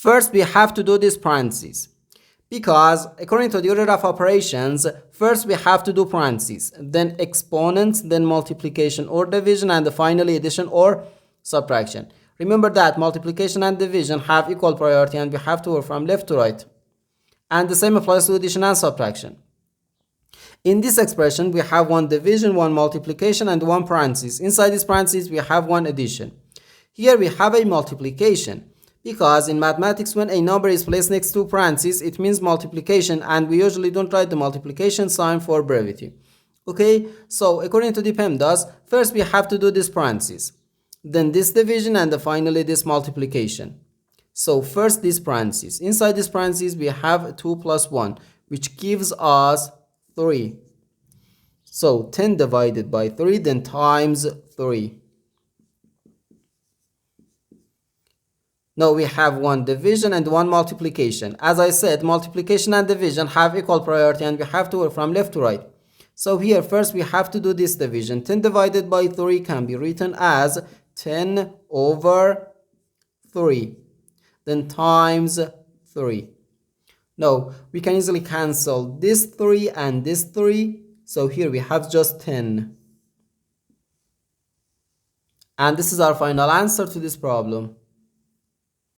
First, we have to do this parentheses, because according to the order of operations, first we have to do parentheses, then exponents, then multiplication or division, and finally addition or subtraction. Remember that multiplication and division have equal priority and we have to work from left to right. And the same applies to addition and subtraction. In this expression, we have one division, one multiplication, and one parenthesis. Inside this parenthesis, we have one addition. Here we have a multiplication, because in mathematics, when a number is placed next to parentheses, it means multiplication, and we usually don't write the multiplication sign for brevity. Okay, so according to the PEMDAS, first we have to do this parentheses, then this division, and finally this multiplication. So first this parentheses. Inside this parentheses, we have 2 plus 1, which gives us 3. So 10 divided by 3, then times 3. Now we have one division and one multiplication. As I said, multiplication and division have equal priority and we have to work from left to right. So here first we have to do this division. 10 divided by 3 can be written as 10 over 3. Then times 3. Now we can easily cancel this 3 and this 3. So here we have just 10. And this is our final answer to this problem.